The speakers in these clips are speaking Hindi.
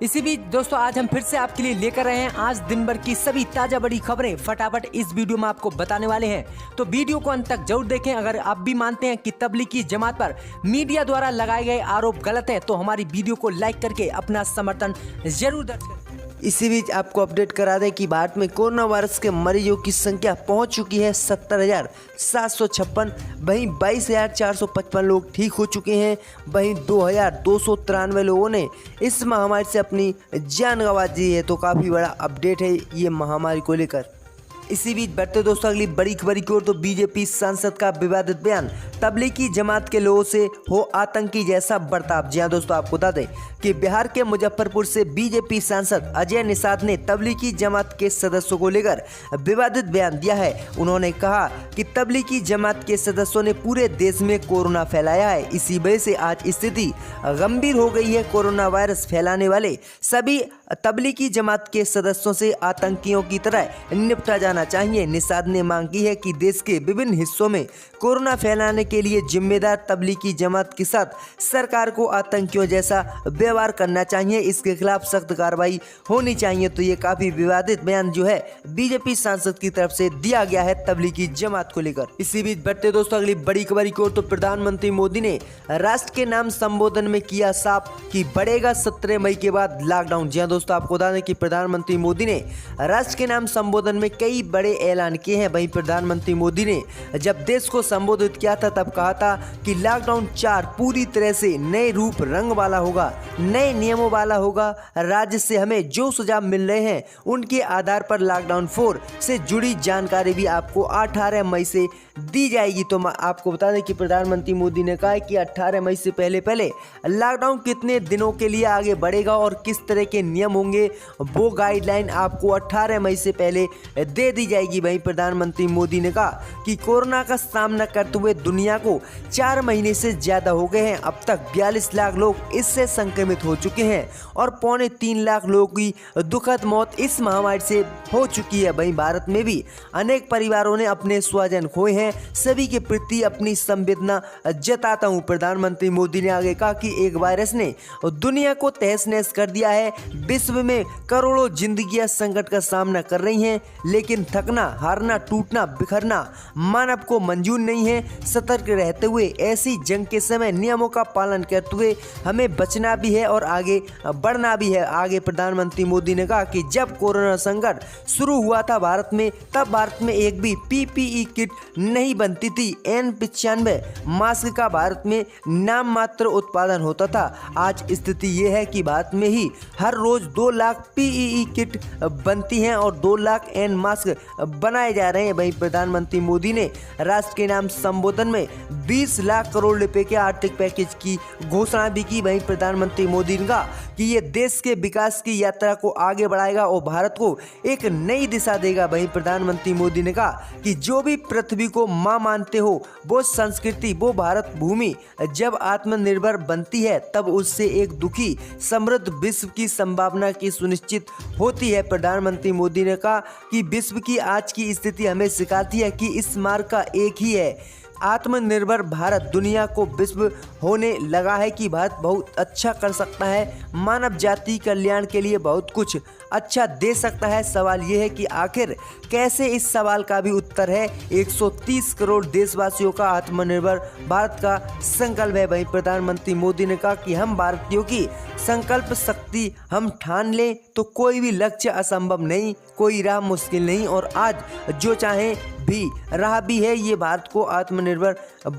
इसी बीच दोस्तों आज हम फिर से आपके लिए लेकर रहे हैं आज दिन भर की सभी ताजा बड़ी खबरें फटाफट इस वीडियो में आपको बताने वाले हैं। तो वीडियो को अंत तक जरूर देखें। अगर आप भी मानते हैं कि तबलीगी जमात पर मीडिया द्वारा लगाए गए आरोप गलत है तो हमारी वीडियो को लाइक करके अपना समर्थन जरूर दर्ज करें। इसी बीच आपको अपडेट करा दें कि भारत में कोरोना वायरस के मरीजों की संख्या पहुंच चुकी है 70,756। वहीं 22,455 लोग ठीक हो चुके हैं। वहीं 2,293 लोगों ने इस महामारी से अपनी जान गंवा दी है। तो काफ़ी बड़ा अपडेट है ये महामारी को लेकर। इसी बीच बढ़ते दोस्तों अगली बड़ी खबर की ओर। तो बीजेपी सांसद का विवादित बयान, तबलीगी जमात के लोगों से हो आतंकी जैसा बर्ताव। जी हाँ दोस्तों, आपको बता दें कि बिहार के मुजफ्फरपुर से बीजेपी सांसद अजय निषाद ने तबलीगी जमात के सदस्यों को लेकर विवादित बयान दिया है। उन्होंने कहा कि तबलीगी जमात के सदस्यों ने पूरे देश में कोरोना फैलाया है, इसी वजह से आज स्थिति गंभीर हो गई है। कोरोना वायरस फैलाने वाले सभी तबलीगी जमात के सदस्यों से आतंकियों की तरह निपटा जाना चाहिए। निषाद ने मांग की है कि देश के विभिन्न हिस्सों में कोरोना फैलाने के लिए जिम्मेदार तबलीगी जमात के साथ सरकार को आतंकियों जैसा व्यवहार करना चाहिए, इसके खिलाफ सख्त कार्रवाई होनी चाहिए। तो ये काफी विवादित बयान जो है बीजेपी सांसद की तरफ से दिया गया है तबलीगी जमात को लेकर। इसी बीच बढ़ते दोस्तों अगली बड़ी खबर की ओर। तो प्रधानमंत्री मोदी ने राष्ट्र के नाम संबोधन में किया साफ कि बढ़ेगा 17 मई के बाद लॉकडाउन। जी हाँ दोस्तों, आपको बता दें कि प्रधानमंत्री मोदी ने राष्ट्र के नाम संबोधन में कई बड़े ऐलान किए हैं। वहीं प्रधानमंत्री मोदी ने जब देश को संबोधित किया था तब कहा था कि लॉकडाउन 4 पूरी तरह से नए रूप रंग वाला होगा, नए नियमों वाला होगा। राज्य से हमें जो सुझाव मिल रहे हैं उनके आधार पर लॉकडाउन 4 से जुड़ी जानकारी भी आपको 18 मई से दी जाएगी। तो आपको बता दें कि प्रधानमंत्री मोदी ने कहा है कि 18 मई से पहले लॉकडाउन कितने दिनों के लिए आगे बढ़ेगा और किस तरह के नियम होंगे वो गाइडलाइन आपको 18 मई से पहले दे दी जाएगी। वहीं प्रधानमंत्री मोदी ने कहा कि कोरोना का सामना करते हुए दुनिया को 4 महीने से ज्यादा हो गए हैं। अब तक 42 लाख लोग इससे संक्रमित हो चुके हैं और 3.25 लाख लोगों की दुखद मौत इस महामारी से हो चुकी है। वहीं भारत में भी अनेक परिवारों ने अपने स्वजन खोए हैं। सभी के प्रति अपनी संवेदना जताता हूं। प्रधानमंत्री मोदी ने आगे कहा कि एक वायरस ने दुनिया को तहस नहस कर दिया है। विश्व में करोड़ों जिंदगियां संकट का सामना कर रही हैं, लेकिन थकना, हारना, टूटना, बिखरना मानव को मंजूर नहीं है। सतर्क रहते हुए ऐसी जंग के समय नियमों का पालन करते हुए हमें बचना भी है और आगे बढ़ना भी है। आगे प्रधानमंत्री मोदी ने कहा कि जब कोरोना संकट शुरू हुआ था भारत में, तब भारत में एक भी PPE किट नहीं बनती थी। N95 मास्क का भारत में नाम मात्र उत्पादन होता था। आज स्थिति ये है कि भारत में ही हर रोज 2 लाख PPE किट बनती हैं और 2 लाख N मास्क बनाए जा रहे हैं। वहीं प्रधानमंत्री मोदी ने राष्ट्र के नाम संबोधन में 20 लाख करोड़ रुपए के आर्थिक पैकेज की घोषणा भी की। वहीं प्रधानमंत्री मोदी ने कहा कि ये देश के विकास की यात्रा को आगे बढ़ाएगा और भारत को एक नई दिशा देगा। वहीं प्रधानमंत्री मोदी ने कहा कि जो भी पृथ्वी को मां मानते हो, वो संस्कृति, वो भारत भूमि जब आत्मनिर्भर बनती है तब उससे एक दुखी समृद्ध विश्व की संभावना की सुनिश्चित होती है। प्रधानमंत्री मोदी ने कहा कि विश्व की आज की स्थिति हमें सिखाती है कि इस मार्ग का एक ही है, आत्मनिर्भर भारत। दुनिया को विश्व होने लगा है कि भारत बहुत अच्छा कर सकता है, मानव जाति कल्याण के लिए बहुत कुछ अच्छा दे सकता है। सवाल ये है कि आखिर कैसे, इस सवाल का भी उत्तर है 130 करोड़ देशवासियों का आत्मनिर्भर भारत का संकल्प है। वहीं प्रधानमंत्री मोदी ने कहा कि हम भारतीयों की संकल्प शक्ति हम ठान लें तो कोई भी लक्ष्य असंभव नहीं, कोई राह मुश्किल नहीं और आज जो चाहे भी राह भी है, ये भारत को आत्मनिर्भर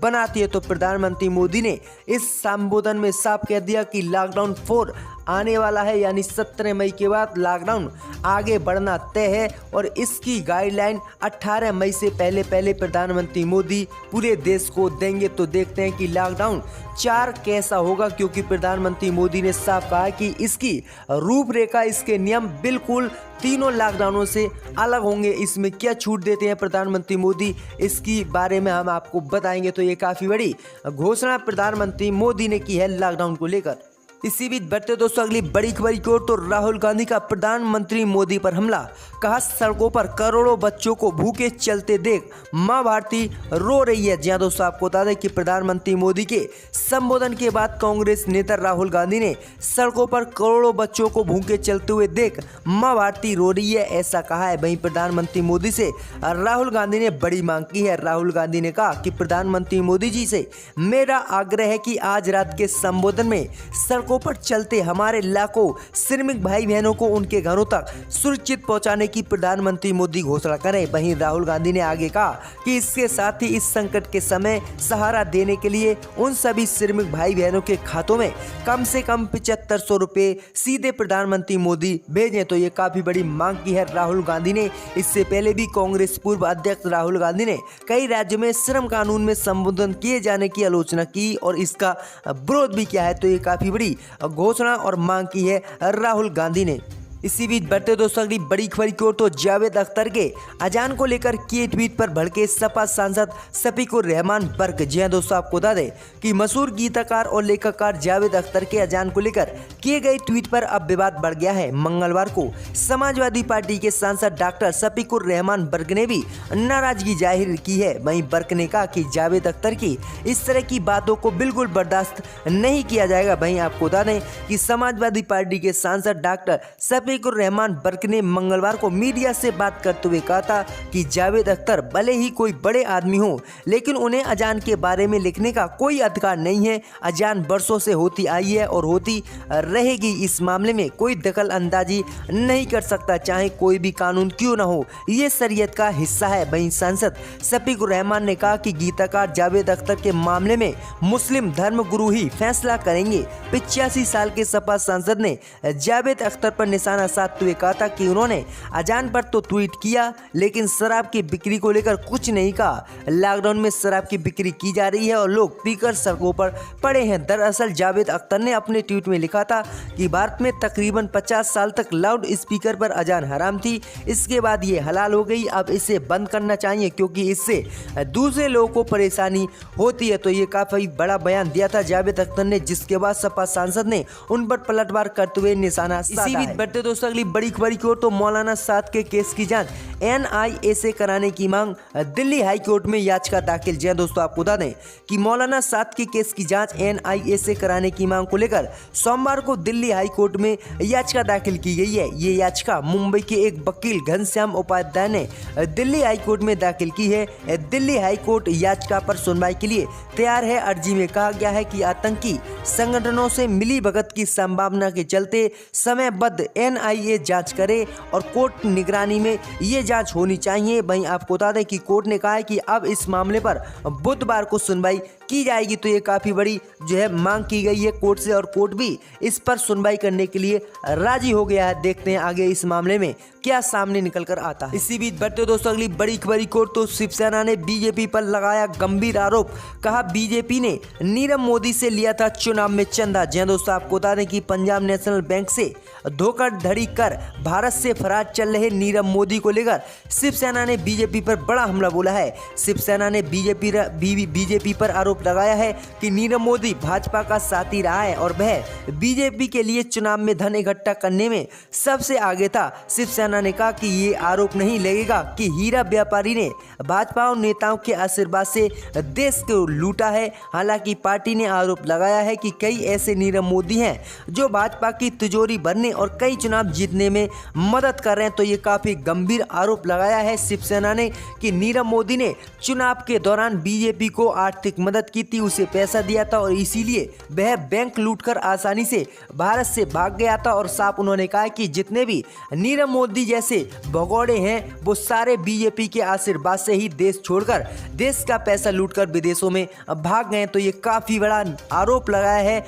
बनाती है। तो प्रधानमंत्री मोदी ने इस संबोधन में साफ कह दिया कि लॉकडाउन 4 आने वाला है, यानी 17 मई के बाद लॉकडाउन आगे बढ़ना तय है और इसकी गाइडलाइन 18 मई से पहले प्रधानमंत्री मोदी पूरे देश को देंगे। तो देखते हैं कि लॉकडाउन 4 कैसा होगा, क्योंकि प्रधानमंत्री मोदी ने साफ कहा कि इसकी रूपरेखा, इसके नियम बिल्कुल तीनों लॉकडाउनों से अलग होंगे। इसमें क्या छूट देते हैं प्रधानमंत्री मोदी, इसकी बारे में हम आपको बताएंगे। तो ये काफ़ी बड़ी घोषणा प्रधानमंत्री मोदी ने की है लॉकडाउन को लेकर। इसी बीच बढ़ते दोस्तों अगली बड़ी खबर की ओर। तो राहुल गांधी का प्रधानमंत्री मोदी पर हमला, कहा सड़कों पर करोड़ों बच्चों को भूखे चलते देख मां भारती रो रही है। जी हां दोस्तों, आपको बता दें कि प्रधानमंत्री मोदी के संबोधन के बाद कांग्रेस नेता राहुल गांधी ने सड़कों पर करोड़ों बच्चों को भूखे चलते हुए देख मां भारती रो रही है, ऐसा कहा है। वहीं प्रधानमंत्री मोदी से राहुल गांधी ने बड़ी मांग की है। राहुल गांधी ने कहा कि प्रधानमंत्री मोदी जी से मेरा आग्रह है कि आज रात के संबोधन में सड़कों पर चलते हमारे लाखों श्रमिक भाई बहनों को उनके घरों तक सुरक्षित पहुंचाने की प्रधानमंत्री मोदी घोषणा करें। वहीं राहुल गांधी ने आगे कहा कि इसके साथ ही इस संकट के समय सहारा देने के लिए उन सभी श्रमिक भाई बहनों के खातों में कम से कम 7500 रुपए सीधे प्रधानमंत्री मोदी भेजें। तो ये काफी बड़ी मांग की है राहुल गांधी ने। इससे पहले भी कांग्रेस पूर्व अध्यक्ष राहुल गांधी ने कई राज्यों में श्रम कानून में संबोधन किए जाने की आलोचना की और इसका विरोध भी किया है। तो ये काफी बड़ी घोषणा और मांग की है राहुल गांधी ने। इसी बीच बढ़ते दोस्तों अगली बड़ी खबर की ओर। तो जावेद अख्तर के अजान को लेकर किए ट्वीट पर भड़के सपा सांसद शफीकुर रहमान बर्क। जी हां दोस्तों, आपको बता दें कि मशहूर गीतकार और लेखककार जावेद अख्तर के अजान को लेकर किए गए ट्वीट पर अब विवाद बढ़ गया है। मंगलवार को समाजवादी पार्टी के सांसद डॉक्टर शफीकुर रहमान बर्क ने भी नाराजगी जाहिर की है। वहीं बर्क ने कहा कि जावेद अख्तर की इस तरह की बातों को बिल्कुल बर्दाश्त नहीं किया जाएगा। वहीं आपको बता दें कि समाजवादी पार्टी के सांसद डॉक्टर शफीकुर रहमान बर्क ने मंगलवार को मीडिया से बात करते हुए कहा था कि जावेद अख्तर भले ही कोई बड़े आदमी हो, लेकिन उन्हें अजान के बारे में लिखने का कोई अधिकार नहीं है। अजान वर्षों से होती आई है और होती रहेगी। इस मामले में कोई दखल अंदाजी नहीं कर सकता, चाहे कोई भी कानून क्यों ना हो। ये शरीयत का हिस्सा है। वहीं सांसद शफीकुर रहमान ने कहा कि गीतकार जावेद अख्तर के मामले में मुस्लिम धर्म गुरु ही फैसला करेंगे। 85 साल के सपा सांसद ने जावेद अख्तर पर निशाना साधते हुए कहा था कि उन्होंने अजान पर तो ट्वीट किया, लेकिन शराब की बिक्री को लेकर कुछ नहीं कहा। लॉकडाउन में शराब की बिक्री की जा रही है और लोग पीकर सड़कों पर पड़े हैं। दरअसल जावेद अख्तर ने अपने ट्वीट में लिखा था कि भारत में तकरीबन 50 साल तक लाउड स्पीकर पर अजान हराम थी, इसके बाद ये हलाल हो गई। अब इसे बंद करना चाहिए क्योंकि इससे दूसरे लोगों को परेशानी होती है। तो ये काफी बड़ा बयान दिया था जावेद अख्तर ने, जिसके बाद सपा सांसद ने उन पर पलटवार करते हुए निशाना साधा है। बढ़ते दोस्तों अगली बड़ी खबर की ओर। तो मौलाना साद के केस की जांच NIA से कराने की मांग, दिल्ली हाई कोर्ट में याचिका दाखिल। जी दोस्तों, आपको बता दें कि मौलाना साद के केस की जांच NIA से कराने की मांग को लेकर सोमवार को दिल्ली हाई कोर्ट में याचिका दाखिल की गई है। ये याचिका मुंबई के एक वकील घनश्याम उपाध्याय ने दिल्ली हाई कोर्ट में दाखिल की है। दिल्ली हाई कोर्ट याचिका पर सुनवाई के लिए तैयार है। अर्जी में कहा गया है कि आतंकी संगठनों से मिली भगत की संभावना के चलते समयबद्ध NIA जांच करे और कोर्ट निगरानी में ये जांच होनी चाहिए। वहीं आपको बता दें कि कोर्ट ने कहा है कि अब इस मामले पर बुधवार को सुनवाई की जाएगी। तो ये काफी बड़ी जो है मांग की गई है कोर्ट से और कोर्ट भी इस पर सुनवाई करने के लिए राजी हो गया है। देखते हैं आगे इस मामले में क्या सामने निकल कर आता है। इसी बीच बढ़ते दोस्तों अगली बड़ी खबर को। तो शिवसेना ने बीजेपी पर लगाया गंभीर आरोप, कहा बीजेपी ने नीरव मोदी से लिया था चुनाव में चंदा। जी दोस्तों, आपको बता दें कि पंजाब नेशनल बैंक से धोखाधड़ी कर भारत से फरार चल रहे नीरव मोदी को लेकर शिवसेना ने बीजेपी पर बड़ा हमला बोला है। शिवसेना ने बीजेपी पर आरोप लगाया है कि नीरव मोदी भाजपा का साथी रहा है और वह बीजेपी के लिए चुनाव में धन इकट्ठा करने में सबसे आगे था। शिवसेना ने कहा कि ये आरोप नहीं लगेगा कि हीरा व्यापारी ने भाजपा और नेताओं के आशीर्वाद से देश को लूटा है। हालांकि पार्टी ने आरोप लगाया है कि कई ऐसे नीरव मोदी हैं जो भाजपा की तिजोरी भरने और कई चुनाव जीतने में मदद कर रहे हैं। तो ये काफी गंभीर आरोप लगाया है शिवसेना ने कि नीरव मोदी ने चुनाव के दौरान बीजेपी को आर्थिक मदद की थी, उसे पैसा दिया था और इसीलिए वह बैंक लूटकर आसानी से भारत से भाग गया था। और साफ उन्होंने कहा कि जितने भी नीरव मोदी जैसे भगोड़े हैं वो सारे बीजेपी के आशीर्वाद से ही देश छोड़कर देश का पैसा लूटकर विदेशों में भाग गए। तो ये काफी बड़ा आरोप लगाया है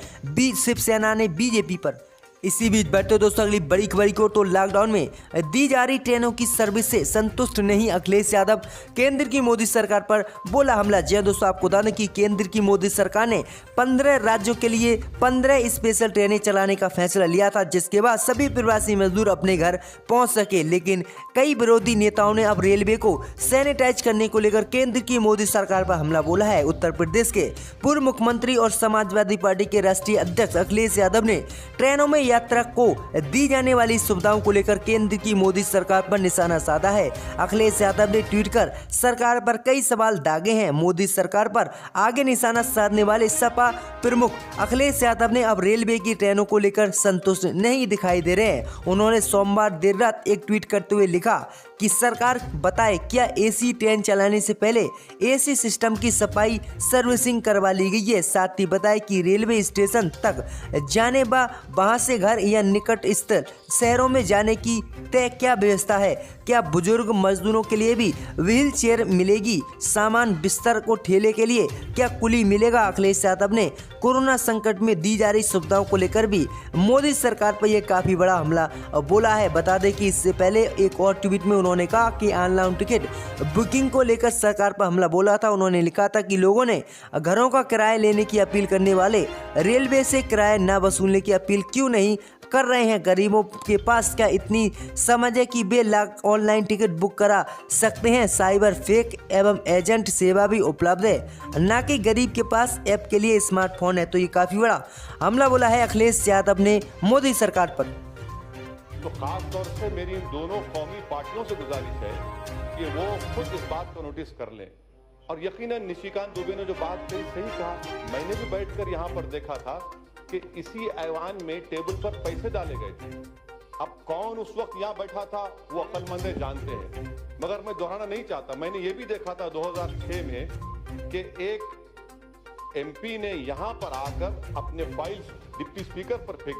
शिवसेना ने बीजेपी पर। इसी बीच बढ़ते दोस्तों अगली बड़ी खबर को, तो लॉकडाउन में दी जा रही ट्रेनों की सर्विस से संतुष्ट नहीं अखिलेश यादव, केंद्र की मोदी सरकार पर बोला हमला। जी दोस्तों, आपको बता दें कि केंद्र की मोदी सरकार ने 15 राज्यों के लिए 15 स्पेशल ट्रेनें चलाने का फैसला लिया था, जिसके बाद सभी प्रवासी मजदूर अपने घर पहुंच सके। लेकिन कई विरोधी नेताओं ने अब रेलवे को सैनिटाइज करने को लेकर केंद्र की मोदी सरकार पर हमला बोला है। उत्तर प्रदेश के पूर्व मुख्यमंत्री और समाजवादी पार्टी के राष्ट्रीय अध्यक्ष अखिलेश यादव ने ट्रेनों में यात्रा को दी जाने वाली सुविधाओं को लेकर केंद्र की मोदी सरकार पर निशाना साधा है। अखिलेश यादव ने ट्वीट कर सरकार पर कई सवाल दागे हैं। मोदी सरकार पर आगे निशाना साधने वाले सपा प्रमुख अखिलेश यादव ने अब रेलवे की ट्रेनों को लेकर संतुष्ट नहीं दिखाई दे रहे हैं। उन्होंने सोमवार देर रात एक ट्वीट करते हुए लिखा कि सरकार बताए क्या एसी ट्रेन चलाने से पहले एसी सिस्टम की सफाई सर्विसिंग करवा ली गई है। साथ ही बताए कि रेलवे स्टेशन तक जाने वहां से घर या निकट स्थित शहरों में जाने की तय क्या व्यवस्था है। क्या बुजुर्ग मजदूरों के लिए भी व्हील चेयर मिलेगी। सामान बिस्तर को ठेले के लिए क्या कुली मिलेगा। अखिलेश यादव ने कोरोना संकट में दी जा रही सुविधाओं को लेकर भी मोदी सरकार पर यह काफी बड़ा हमला बोला है। बता दें कि इससे पहले एक और ट्वीट में उन्होंने कहा कि ऑनलाइन टिकट बुकिंग को लेकर सरकार पर हमला बोला था। उन्होंने लिखा था कि लोगों ने घरों का किराया लेने की अपील करने वाले रेलवे से किराया न वसूलने की अपील क्यों नहीं कर रहे हैं। गरीबों के पास क्या इतनी समझ है कि वे लाख ऑनलाइन टिकट बुक करा सकते हैं। साइबर फेक एवं एजेंट सेवा भी उपलब्ध है, ना कि गरीब के पास ऐप के लिए स्मार्टफोन है। तो ये काफी बड़ा हमला बोला है अखिलेश यादव ने मोदी सरकार पर। तो खास तौर से मेरी इन दोनों कौमी पार्टियों से गुजारिश है कि वो खुद इस बात को नोटिस कर लें। और यकीनन निशिकांत दुबे ने जो बात कही सही कहा। मैंने भी बैठकर यहाँ पर देखा था कि इसी ऐवान में टेबल पर पैसे डाले गए थे। अब कौन उस वक्त यहाँ बैठा था वो अक्लमंद जानते हैं, मगर मैं दोहराना नहीं चाहता। मैंने ये भी देखा था 2006 में कि एक एमपी ने यहाँ पर आकर अपने फाइल्स डिप्टी स्पीकर पर फेंक